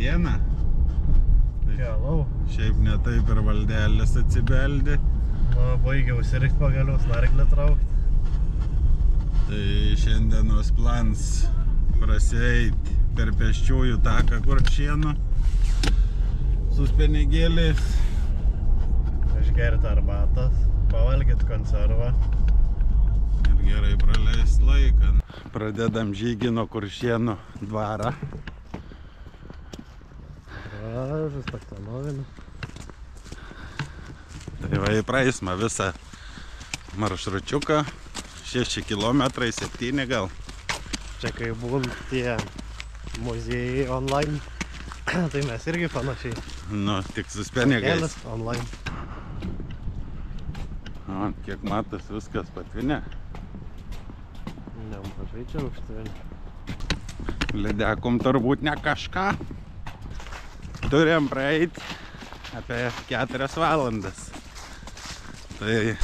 dieną. Galau. Šiaip ne taip ir valdelis atsibeldė. Nu, baigiau užsirikt pagaliau, snarklį traukti. Tai šiandienos plans prasieiti per pėsčiųjų taką Kuršienų su pinigėliais. Išgerti arbatas, pavalgyti konservą. Ir gerai praleist laiką. Pradedam žygį nuo Kuršienų dvarą. Gražus, tak senovina. Tai va įpraeisma visą maršručiuką. 6 km, 7 gal. Čia kai būn tie muziejai online, tai mes irgi panašiai. Nu, tik su pinigais. Kelias online. O, kiek matas viskas patvinė. Nemažai čia užtvinė. Lidekom turbūt ne kažką. Turim praeiti apie 4 valandas. Tai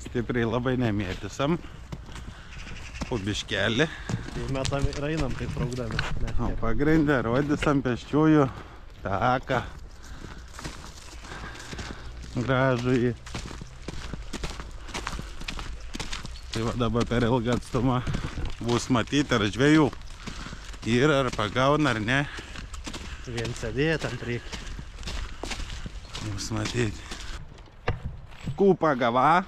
stipriai labai nemėtisam. Po biškelį. Tai metam ir einam taip traukdami. O pagrindę rodysam pėsčiųjų taką. Gražųjį. Tai va dabar per ilgą atstumą bus matyti ar žvejų yra, ar pagauna, ar ne. Vien sėdėję ten priekį. Bus matyti. Kūpa gava.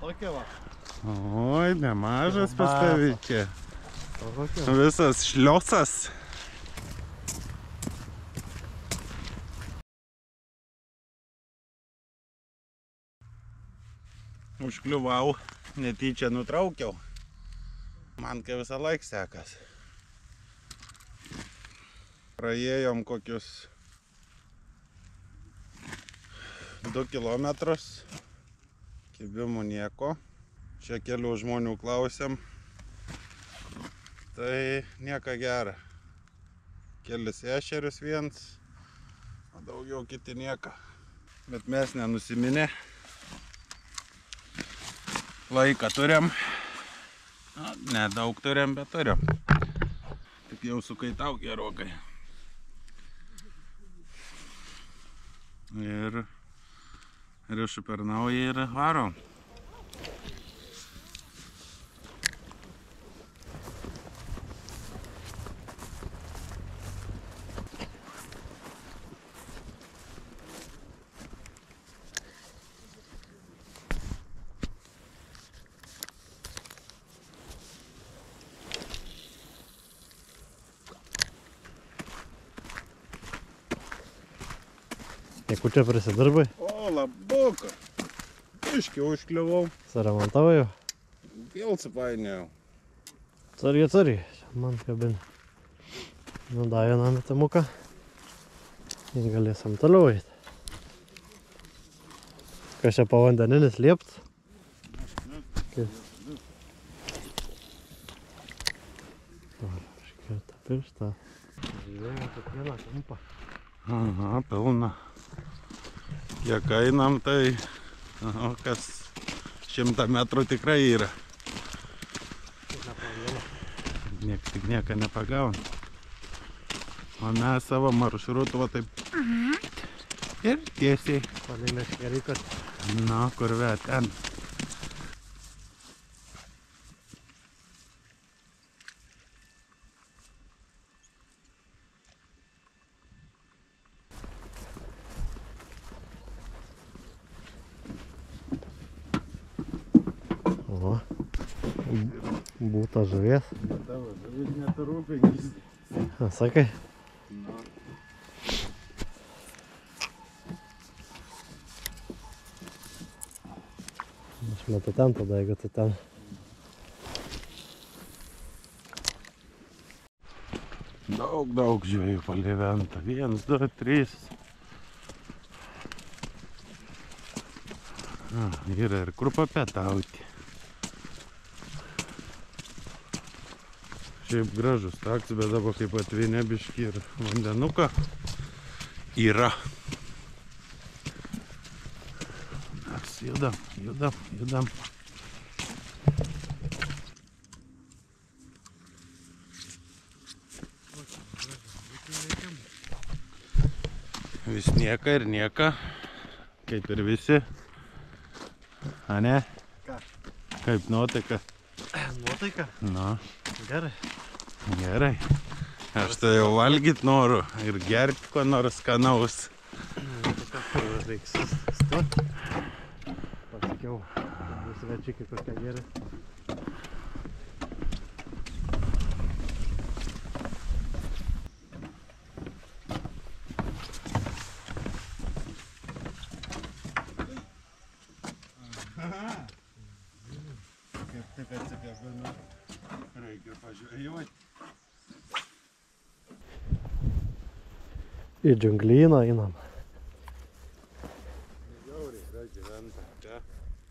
Tokia va. Oi, nemažas pas tavį čia. Tokia. Visas šliosas. Užkliuvau, netyčia nutraukiau. Man kai visą laiką sekas. Praėjom kokius 2 kilometrus. Kibimų nieko. Čia kelių žmonių klausėm. Tai nieko gera. Kelis ešerius viens, o daugiau kiti nieko. Bet mes nenusiminę. Laiką turim. Nedaug turim, bet turim. Tik jau sukaitau gerokai. Ir rišu per naują ir varom. Kiek čia prisidirbai? O, labuka. Iškiau užkliuvau. Saremontavai jau? Vėl supainėjau. Atsargiai. Man kabinė. Nu, da vieną metimuką. Ir galėsim toliau eiti. Kas čia pavandeninis liept? Iškirta pirštą. Žiūrėjau kiekvieną kampą. Aha, pilna. Kiek einam, tai kas 100 metrų tikrai yra. Tik nieko nepagauna. O mes savo maršrutų va taip ir tiesiai. Palei meškerį, kad Na, kur ten. O, būta žuvies. Tavo žuvis neturūpinkis. Sakai? Aš metu ten tada, jeigu tu ten. Daug žvejų palyventa. 1, 2, 3. Yra ir kur papietauti. Šiaip gražus taks, bet dabar kaip atvinė biškį ir vandenuką yra. Mes judam. Vis nieka ir nieka, kaip ir visi. A ne? Ką? Kaip nuotaika? Nuotaika? Na, Gerai. gerai. Aš tai jau valgyt noriu ir gerti ko nors skanaus. Nuotaika, kur reiks stoti. Pasakiau, kad bus svečiukai kokie geri. Kaip tik atsikabinu, reikia pažvejoti. Į džiunglyną einam. Žiauriai yra gyventa čia.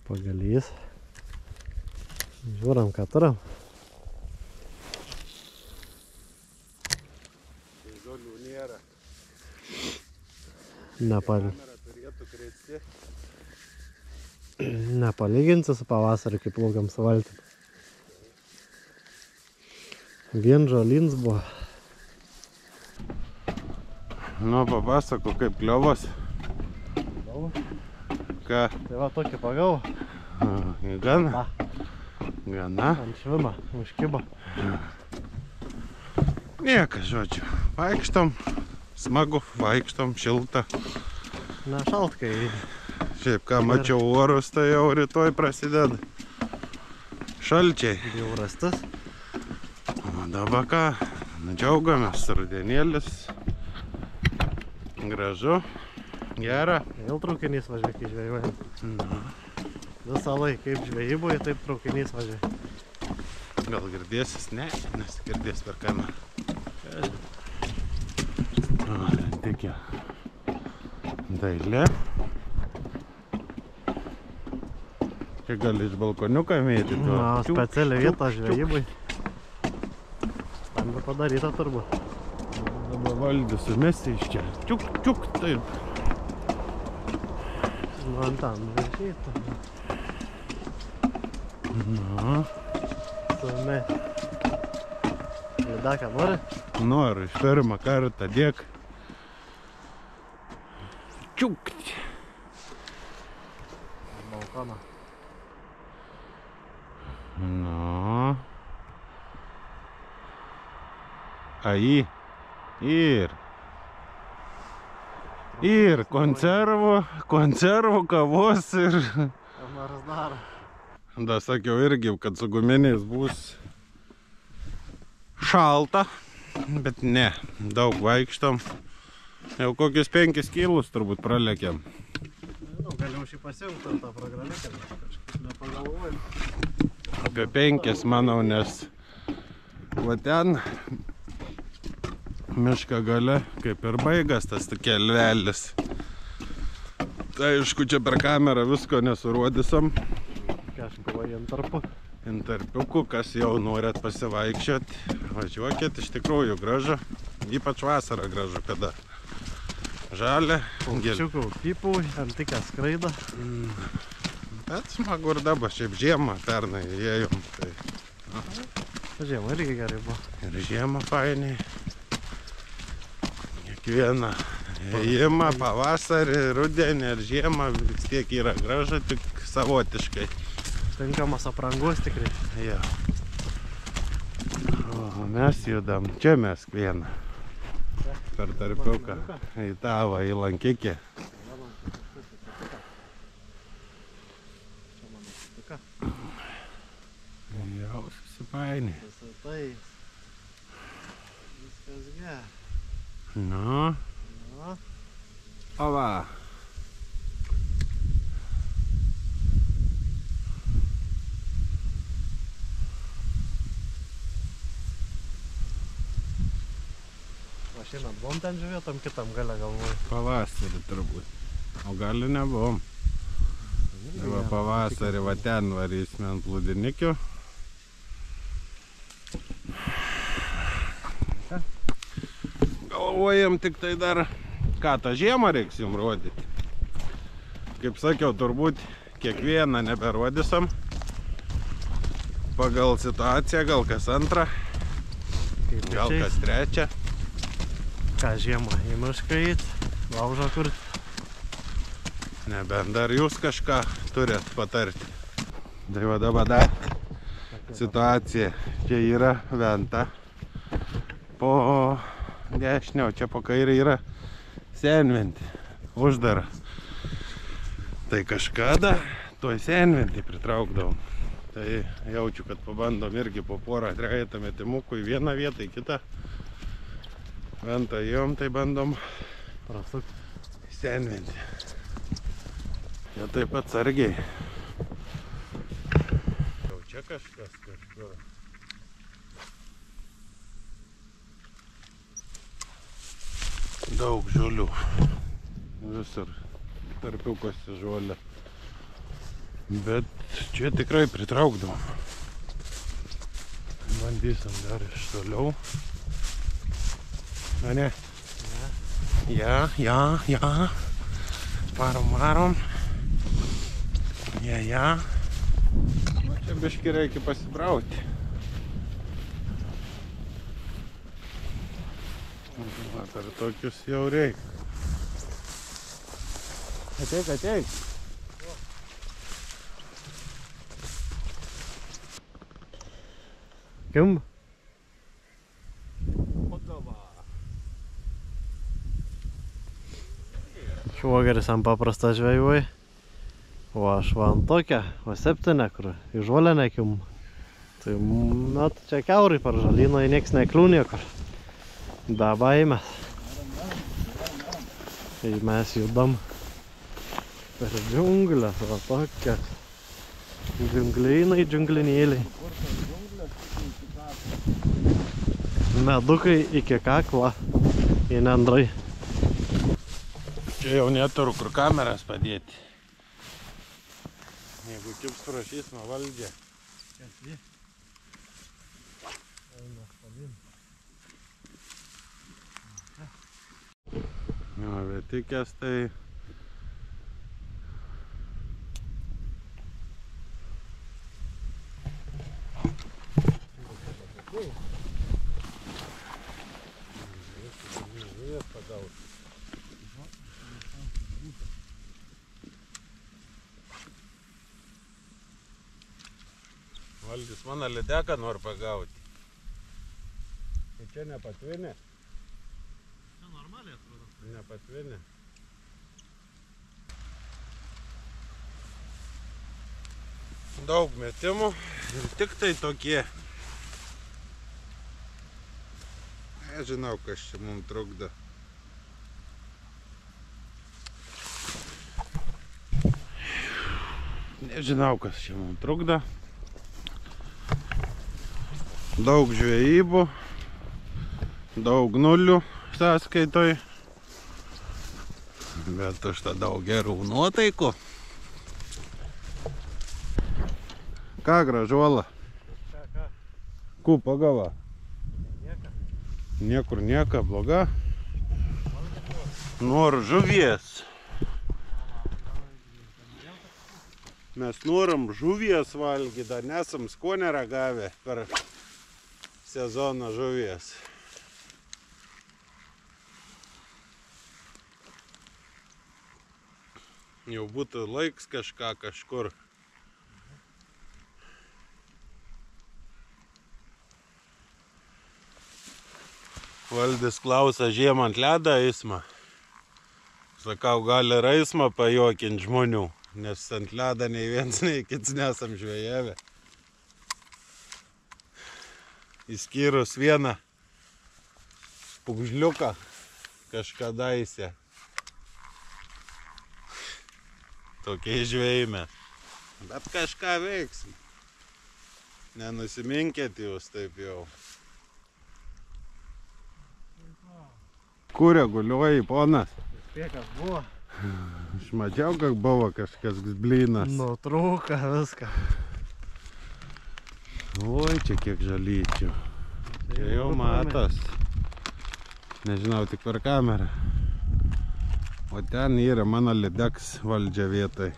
Pagalys. Žiūram, ką turim. Žolių nėra. Nepal... Kamera turėtų krėsti. Nepalyginsi su pavasariu, kaip plaukiam su valtim. Vien žolins buvo. Nu, papasako, kaip kliovas. Ką? Tai va tokį pagavo. Gana? Gana? Ant švino, užkibo. Niekas, žodžiu. Vaikštom, smagu, vaikštom, šilta. Nešalt, kai Šiaip, ką mačiau orus, tai jau rytoj prasideda. Šalčiai. bjaurastis. O dabar ką? Džiaugiamės, rudenėlis. Gražu. Gera. Vėl traukinys važiuoja, kai žvejojam. Na, Visą laiką kaip žvejyboje, taip traukinys važiuoja. gal girdėsis? Ne, nesigirdės per kamerą. O, lentikė. Dailė. Čia gali iš balkoniuką mėtyti. Na, specialią vietą žvejyboje. Tam padaryta turbūt. Dabar valdys sumesti iš čia. Čiuk, čiuk, taip. Nu, ant ten važiuoja. Na, Sumesti. Lidaką nori? noriu iš pirmą kartą dėk. Čiuk. Balkoną. Nu. Ai. Ir konservų, kavos ir... Ką nors daro. Da sakiau irgi, kad su guminiais bus šalta, bet ne, daug vaikštom. Jau kokius 5 kilus turbūt pralekėm. Nežinau, galiu šį pasijungti tą programą, kad kažkaip nepagalvoju. Apie 5 manau, nes va ten miško gale kaip ir baigas tas kelvelis. Tai aišku, čia per kamerą visko nesurodysim. Kažko intarpu. Intarpiukų, kas jau norit pasivaikščiot, važiuokit, iš tikrųjų gražu. Ypač vasarą gražu, kada žalia. Paukščiukų pipų, antikę skraidą. Bet smagu ir dabar, šiaip žiemą pernai įėjom. Tai... Žiemą irgi gerai buvo. Ir žiemą fainiai. Kiekvieną ėjimą, pavasarį, rudenį ir žiemą vis tiek yra gražu, tik savotiškai. Tinkamas aprangos tikrai. Ja. O mes judam. Čia mes vieną. Per tarpiuką. Į tavą, į lankikį. Jau susipainį. Tai viskas gerai. Nu. Nu, O va. va šiemet buvom ten žuvėt, tam kitam gale galvoju. Pavasarį turbūt. O gali nebuvom. Tai va pavasarį va ten varysime ant plūdinikių. Galvojam tik tai dar, ką tą žiemą reiks jums rodyti. Kaip sakiau, turbūt kiekvieną neberodysim. Pagal situaciją, gal kas antrą, Kaip gal čia kas trečią. ką žiemą į mišką eit, Laužą kurti. Nebent dar jūs kažką turėt patarti. Tai va dabar dar situacija. Čia yra venta. Po dešinio, čia po kairė yra senventė. Uždara. Tai kažkada toj senventį pritraukdavom. Tai jaučiu, kad pabandom irgi po porą trejetą metimukų į vieną vietą, į kitą. Ventą jom, tai bandom Prasukti. senventį. Čia taip atsargiai. Jau čia kažkas kažkur. Daug žolių. Visur tarpiukosi žolė. Bet čia tikrai pritraukdavom. Bandysim dar iš toliau. Na ne? Ja. Varom. Ja. Nu, čia biškį reikia pasibrauti. Vat, ar tokius jau reikia. Ateik. Kimba. Švogeris ant paprastą žvejui. O aš va ant tokią, va septinę, kur į žolę nekim. Tai, na, čia kiaurai per žalyną, į nieks nekliū niekur. Be baimės. Tai mes judam per džiunglės, va tokias. Džiunglynai, džiunglinėliai. Medukai iki kaklo, į nendrai. Čia jau neturiu kur kameras padėti. Jeigu kips prašys nuo valdžią. Jo, vietikės tai... Valdys mano lydeką nori pagauti. Tai čia nepatvinė? Čia normaliai atrodo. Nepatvinė. Daug metimų ir tik tai tokie. Nežinau, kas čia mums trukdo. Nežinau, kas čia mums trukdo. Daug žvejybų, daug nulių sąskaitoj, bet užta daug gerų nuotaikų. Ką gražuola? Ką? Kų pagava? Nieka. Niekur nieka, bloga. Noriu žuvies. Mes norim žuvies valgyti, dar nesam skonį ragavę per sezoną žuvies. Jau būtų laiks kažką kažkur. Valdys klausia, žiemą ant ledą eismą. Sakau, gali ir eismą pajuokinti žmonių, nes ant ledą nei viens, nei kits nesam žvejavę. Įskyrus vieną pugžliuką kažkadaise. Tokiai žvejime. Bet kažką veiksim. Nenusiminkėt jūs taip jau. Kur reguliuoji, ponas? Spėkas buvo. Aš mačiau, kad buvo kažkas blynas. Nutrūka viską. Oi, čia kiek žalyčių. Čia jau matos. Nežinau, tik per kamerą. O ten yra mano lydeks valdžia vietoj.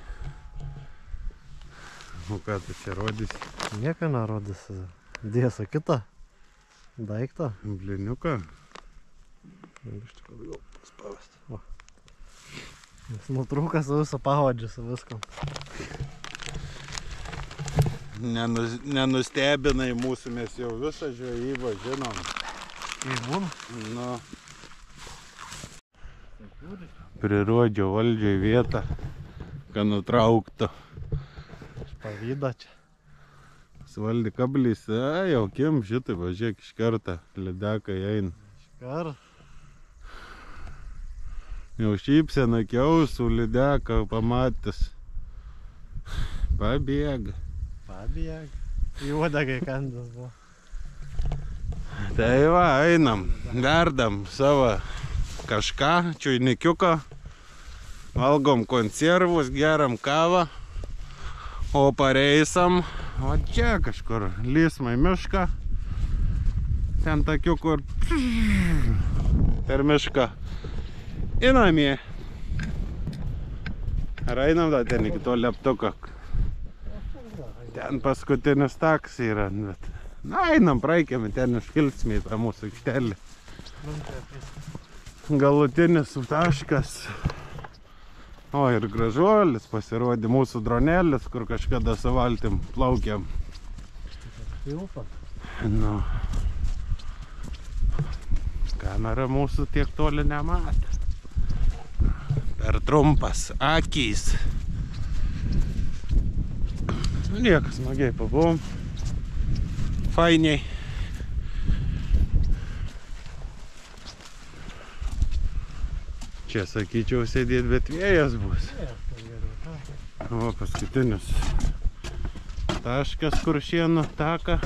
O ką tu čia rodysi? Nieko nerodysi. Dėsa kitą daiktą. Bliniuką? Iš tikrųjų, spavęs. Jis nutrūka su viso pahodžiu, su viskom. Nenustebinai mūsų, mes jau visą žvejybą žinom. Gyvūnų? Nu. Prirodžiau valdžiai vietą, kad nutrauktų. Pavyda čia. Svaldi kablys, jau kim šitai, važiuok iš karto, lidekai eina. Iškart. Jau šypsena kiausų lideką pamatęs. Pabėga. Pabėg. Į uodegą įkandęs buvo. Tai va, einam, verdam savo kažką, čiuinikiuką, valgom konservus, geram kavą, o pareisam, o čia kažkur, lysmai mišką, ten takiu, kur per mišką į namie. Ar einam da ten iki to leptuko? Ten paskutinis taks yra, bet... Na, einam, praeikėme, ten iškilsime į tą mūsų aikštelį. Galutinis taškas. O, ir gražuolis, pasirodė mūsų dronėlis, kur kažkada su valtim plaukiam. Nu. Kamera mūsų tiek toli nematė. Per trumpas akys. Niekas smagiai pabuvom. Fainiai. Čia sakyčiau sėdėt, bet vėjas bus. O, paskutinis taškas, kur šieno taka.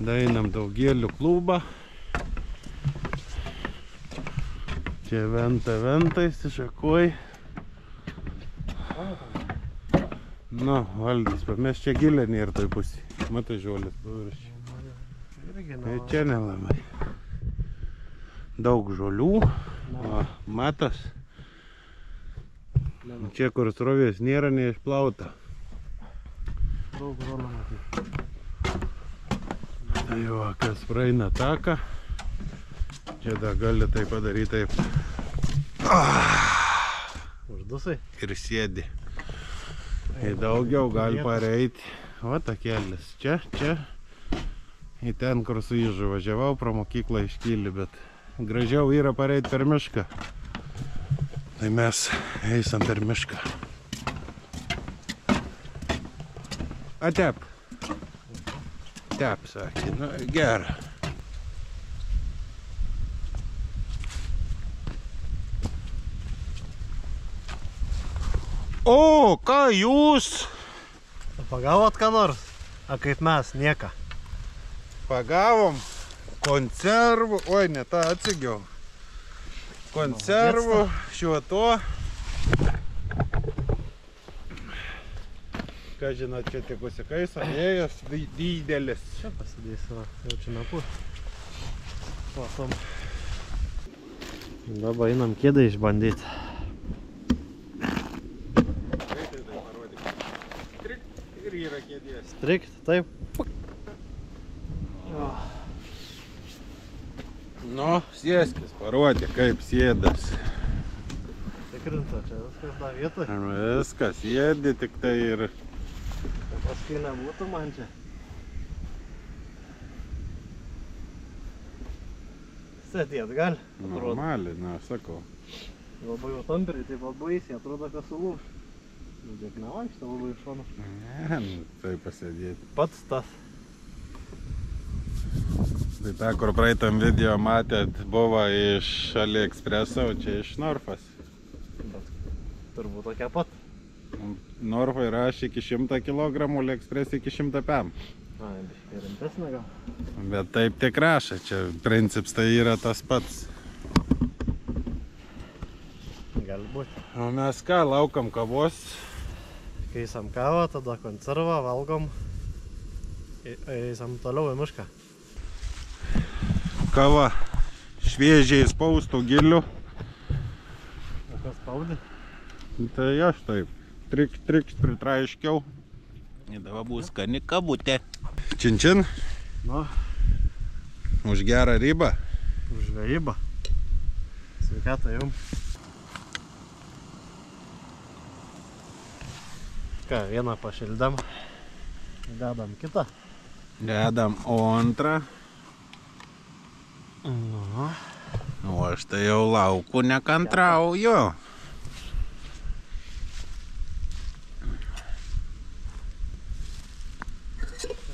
Dainam Daugėlių klubą. Čia ventais išakoj. Nu, Valdis, mes čia gilinį ir toj pusį. Matai žolės paviršiai. Tai čia nelabai. Daug žolių. O, matas. Čia, kur srovės nėra, neišplauta. Daug žolų matyti. Tai va, kas praeina taką. Čia dar gali tai padaryti taip. Uždusai? Ir sėdi. Kai daugiau gali pareiti. O, takelis. Čia. Į ten, kur su Ižu važiavau, pro mokyklą iškyli, bet gražiau yra pareiti per mišką. Tai mes eisam per mišką. Atep. Tep, sakė. Nu, gera. O, ką jūs? Pagavot ką nors? A kaip mes, nieka. Pagavom konservų, oi, ne tą atsigiau. Konservų, šiuo to. Ką žinot, čia tik užsikais, vėjas didelis. Čia pasidėsiu, jau čia napus. Patom. Dabar einam kėdą išbandyti. Greitai tai parodyk. Strikt ir yra kėdės. Strikt, taip. Nu, sėskis, parodė, kaip sėdas. Tikrinta, čia viskas da vietoj. Viskas, sėdi tik tai ir... Paskui nebūtų man čia. Sėdėt gali, atrodo. Normaliai, na, sakau. Labai jau tamperiai, taip pat baisiai, atrodo, kad sulūž. Dėk nevaikštą labai iš šono. Ne, nu, tai pasėdėti. Pats tas. Tai ta, kur praeitam video matėt, buvo iš AliExpreso, o čia iš Norfas. Bet turbūt tokia pat. Norfai rašė iki 100 kg, AliExpress iki 105. Na, biškai rimtesnė gal. Bet taip tik rašė, čia princips tai yra tas pats. Gali būti. O mes ką, laukam kavos. Kaisam kavą, tada konservą, valgom. Eisam toliau į mišką. Kava šviežiai spaustų gilių. O kas spaudė? Tai aš taip, triks pritraiškiau. Ir dabar bus skani kabutė. Čin. Nu, Už gerą ribą. už žvejybą. Sveikatą jum. Ką, vieną pašildėm. Dedam kitą. Dedam antrą. Nu. O aš tai jau lauku nekantrauju.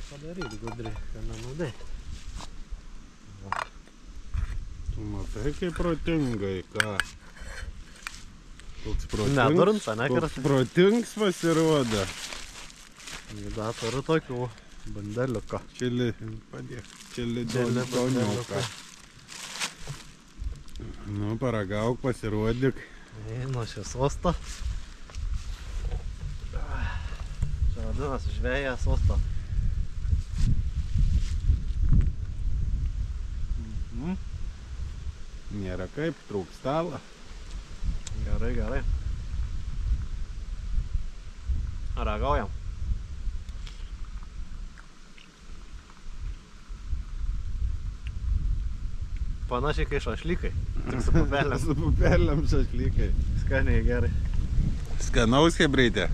Padaryt gudriai, kad nenudai. Tu matai, kaip protingai, ką? Toks Nedurns, ane, toks protingas pasirodo. Da, turiu tokių bandeliuką. Čili, padėk, čili Čili doniuką. Nu, paragauk, pasirodyk. Nuo šis osto. Čia vadinasi žvėjas osto. Nėra kaip, trūks stalą. Gerai, gerai. Ragaujam. Panašiai kai šašlykai. Tik su pupelėm. Su pupelėm šašlykai. Skaniai gerai. Skanaus hebrytė.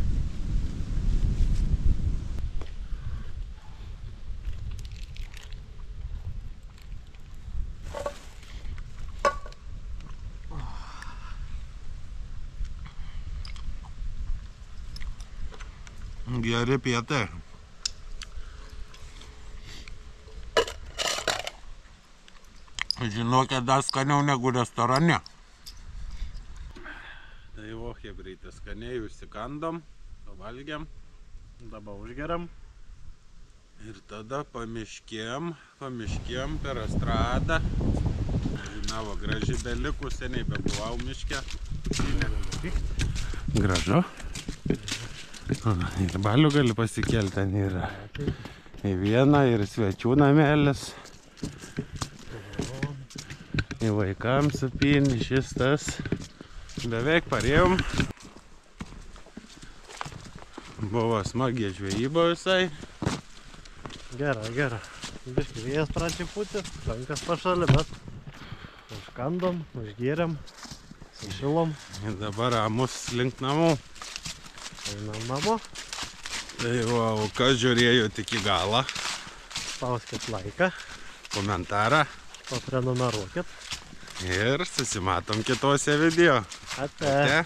Geri pietai. Žinokit, dar skaniau negu restorane. Tai o, hebrytė, skaniai užsikandom, pavalgiam. Dabar užgeriam. Ir tada pamiškėm per estradą. Žinavo, graži belikų, seniai bebuvau miške. Gražu. Ir balių gali pasikelti, ten yra. Į vieną ir svečių namelis. Į vaikams supinį, šis tas. Beveik parėjom. Buvo smagiai žvejyba visai. Gera, gera. Biškai vėjas pradžiai pūtė, rankas pašalė, bet užkandom, užgėrėm, sušilom. Ir dabar ramus link namų. Einam namo. Tai va, o kas žiūrėjo tik į galą, Spauskit laiką, komentarą paprenumeruokit. ir susimatom kitose video. Ate. Ate.